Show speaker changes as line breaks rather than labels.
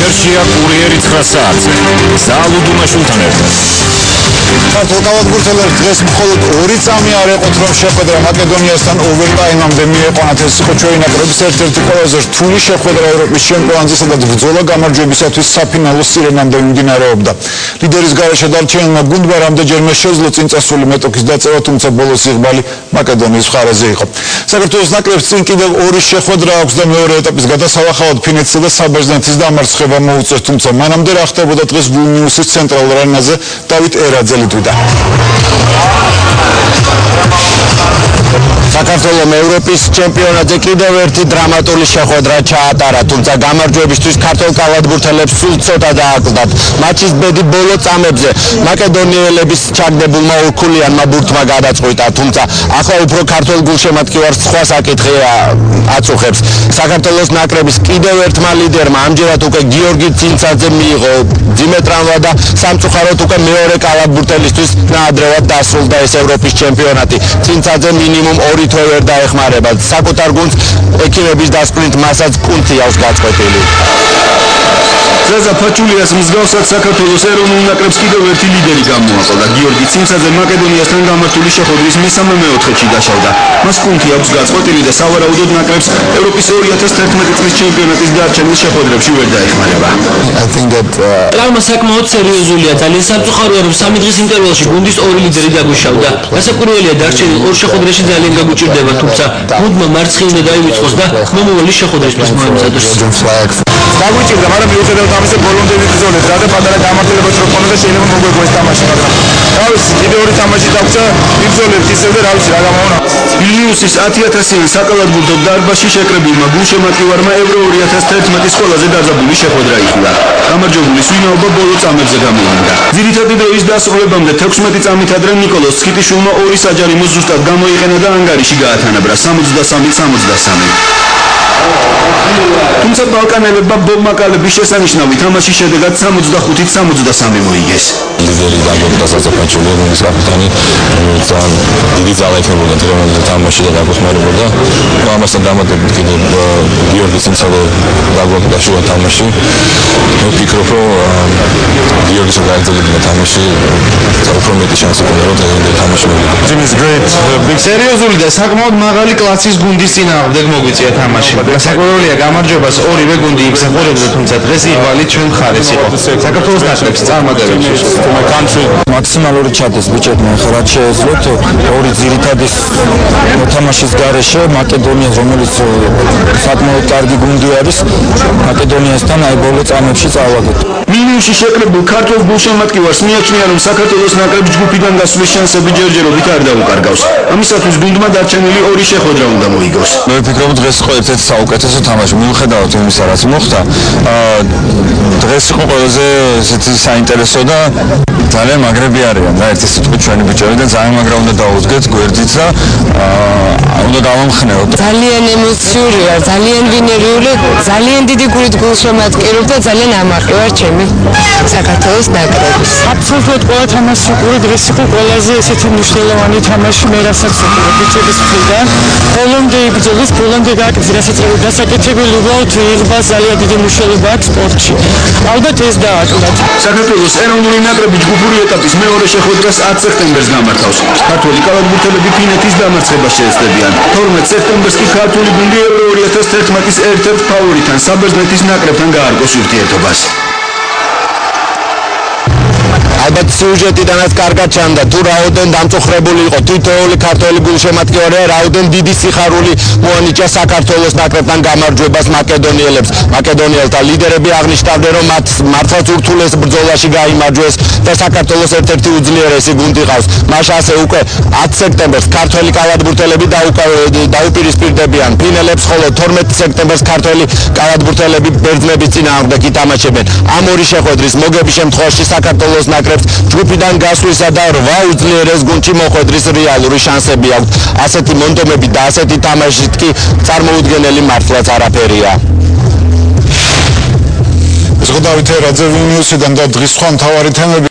ეთერშია კურიერი 9 საათზე. ზალუდუმაშვილთან ერთად.
ქართულ კალათბურთელებს დღეს მხოლოდ 2 წამი არ ეყოთ, რომ შეხვედრა მაკედონიასთან ოვერტაიმამდე მიეყვანათ. ეს იყო ჩვენი ნაკრების ერთ-ერთი ყველაზე რთული შეხვედრა ევროპის ჩემპიონატზე, სადაც ბრძოლა გამარჯვებისათვის საფინალო სირენამდე მიმდინარეობდა. ლიდერის გარეშე დარჩენილმა გუნდმა რამდენჯერმე შეძლო წინ წასული მეტოქის დაწევა, თუმცა ბოლოს იღბალი მაკედონიის მხარეზე იყო. საქართველოს ნაკრებს წინ კიდევ 2 შეხვედრა აქვს და მეორე ეტაპის გადასალახავად ფინეთისა და საბერძნეთის დამარცხება მოუწევს, თუმცა მანამდე რა ხდებოდა დღეს ვილნიუსის ცენტრალურ არენაზე დავით ერაძე ლიტვიდან.
საქართველოს ევროპის ჩემპიონატზე კიდევ ერთი დრამატული შეხვედრა ჩაატარა, თუმცა გამარჯვებისთვის ქართულ კალათბურთელებს სულ ცოტა დააკლდათ. მატჩის ბედი ბოლო წამებზე მაკედონიელების ჩაგდებულმა ორქულიანმა ბურთმა გადაწყვიტა, თუმცა ახლა უფრო ქართულ გულშემატკივარს სხვა საკითხი აწუხებს. საქართველოს ნაკრების კიდევ ერთმა ლიდერმა ამჯერად უკვე გიორგი ცინცაძე მიიღო მძიმე ტრამვა და სამწუხაროდ უკვე მეორე კალათბურთელისთვის ნაადრევად დასრულდა ეს ევროპის ჩემპიონატი. ცინცაძე მინიმუმ 2 თვე ვერ დაეხმარება. საკუთარ გუნდს ექიმების დასკვნით მასაც კუნთი აქვს გაწყვეტილი.
ზაზა ფაჩულიას მსგავსად საქართველოს ეროვნულ ნაკრებს კიდევ ერთი ლიდერი გამოაყოლდა. გიორგი ცინცაძე მაკედონიასთან გამართული შეხვედრის მესამე-მეოთხედში დაშავდა. მას კუნთი აქვს გაწყვეტილი და სავარაუდოდ ნაკრებს ევროპის 2011 წლის ჩემპიონატის დარჩენილ შეხვედრებში ვერ დაეხმარება.
ტრავმა საკმაოდ სერიოზულია. ძალიან სამწუხაროა, რომ 3 დღის ინტერვალში გუნდის 2 ლიდერი დაგვიშავდა. გასაკვირველია, დარჩენილ 2 შეხვედრაში ძალიან გაგუჭირდება, თუმცა გუნდმა მარცხი უნდა დაივიწყოს და მომავალი შეხვედრისთვის მოემზადოს.
დაგვიჭირდა, მაგრამ მიუხედავად ამისა ბოლომდე ვიბრძოლეთ, რათა პატარა გამართულებაც რო ქონოდა შეიძლება მოგვეღო ეს თამაში, მაგრამ თავის კიდევ 2 თამაში დაგვჭა, ვიბრძოლებთ ისევ და რა ვიცი რა გამოვნა. ვილნიუსის 10,000-იან საკალათბურთო დარბაზში შეკრებილმა გულშემატკივარმა ევრო 2011-ის ყველაზე დაძაბული შეხვედრა იხილა. გამარჯვებულის ვინაობა ბოლო წამებზე გამოუვიდა. ძირითადი დროის დასრულებამდე 16 წამით ადრე ნიკოლოზ ცხიტიშვილმა 2 საჯარიმო ზუსტად გამოიყენა და ანგარიში გაათანაბრა 63-63. თუმცა ბალკანელებმა ბოლმაკალების შესანიშნავი თამაშის შედეგად 65-63 მოიგეს.
ლიდერი დაგვიყვება საფაჩული, რომლის კაპიტანი ძალიან დიდი ძალა ექნებოდა დღევანდელ თამაშში და დაგვეხმარებოდა. ამასთან დამატებით კიდევ გიორგი ცინცაძე დაგვიყვება შუა თამაში. მე ვფიქრობ, რომ გიორგის გააგრძელებინა თამაში, უფრო მეტი შანსი ჰქონდა, რომ დღევანდელ თამაში მოვიდა.
სერიოზული და საკმაოდ მაღალი კლასის გუნდის წინააღმდეგ მოგვიწია თამაში. საკურველია გამარჯვებას ორივე გუნდი იმსახურებდა, თუმცა დღეს იღბალი ჩვენ მხარეს იყო. საქართველოს ნაკრებს წარმატებებში
მაქსიმალური ჩადეს ბიჭებმა, ახლა რაც შეეძლოთ 2 ძირითადი მოთამაშის გარეშე მაკედონიას, რომელიც საკმაოდ კარგი გუნდი არის, მაკედონიასთან აი ბოლო წამებში წავაგეთ.
ვილნიუსში შეკრებულ ქართულ გულშემატკივარს მიაჩნია, რომ საქართველოს ნაკრებს ჯგუფიდან გასვლის შანსები ჯერჯერობით არ დაუკარგავს. ამისათვის გუნდმა დარჩენილი 2 შეხვედრა უნდა მოიგოს.
მე ვფიქრობ, დღეს იყო ერთ-ერთი საუკეთესო თამაში, მიუხედავად იმისა, რაც მოხდა. დღეს იყო ყველაზე ესეთი საინტერესო და ძალიან მაგრები არიან და ერთი სიტყვით ჩვენი ბიჭები და ძალიან მაგრა უნდა დაუძგეთ გვერდით და უნდა დავამხნევოთ.
ძალიან ემოციური ვარ, ძალიან ვინერიული, ძალიან დიდი გულით გულშემატკივრობ და ძალიან ამაყი ვარ ჩემი საქართველოს ნაკრების.
აბსოლუტურად ყველა თამაში უყურე, დღეს იყო ყველაზე ესეთი მნიშვნელოვანი თამაში მე რასაც ვუყურე ბიჭების მხრიდან. ბოლომდე იბრძოლის, ბოლომდე გააკეთეს რასაც დასაკეთებელი ვართ, იღბას ძალიან დიდი მნიშვნელობა აქვს სპორტში. ალბათ ეს დააკლდათ.
საქართველოს ეროვნული ნაკრები ჯგუფური ეტაპის მეორე შეხვედრას 10 სექტემბერს გამართავს. ქართული კალათბურთელები ფინეთის დამარცხებას შეეცდებიან. 12 სექტემბერს კი ქართული გუნდი ევრო 2011-ის ერთ-ერთ ფავორიტთან საბერძნეთის ნაკრებთან გაარკვევს ურთიერთობას.
ალბათ სიუჟეტიდანაც კარგად ჩანდა, თუ რაოდენ დამწუხრებული იყო თითოეული ქართველი გულშემატკივარი, რაოდენ დიდი სიხარული მოანიჭა საქართველოს ნაკრებთან გამარჯვებას მაკედონიელებს. მაკედონიელთა ლიდერები აღნიშნავდნენ, რომ მათ მართლაც ურთულეს ბრძოლაში გაიმარჯვეს და საქართველოს ერთ-ერთი უძლიერესი გუნდი ყავს. მაშინ ასე უკვე 10 სექტემბერს ქართველი კალათბურთელები დაუპირისპირდებიან ფინელებს, ხოლო 12 სექტემბერს ქართველი კალათბურთელები ბერძნების წინააღმდეგ ითამაშებენ. ამ 2 შეხვედრის მოგების შემთხვევაში საქართველოს ნაკრებს ჯგუფიდან გასვლისა და 8 უძლიერეს გუნდში მოხვედრის რეალური შანსები აქვს. ასეთი მონდომები და ასეთი თამაშით კი წარმოუდგენელი მართლაც არაფერია.
ეს იყო დავით ერაძე ვილნიუსიდან და დღის სხვა მთავარი თემები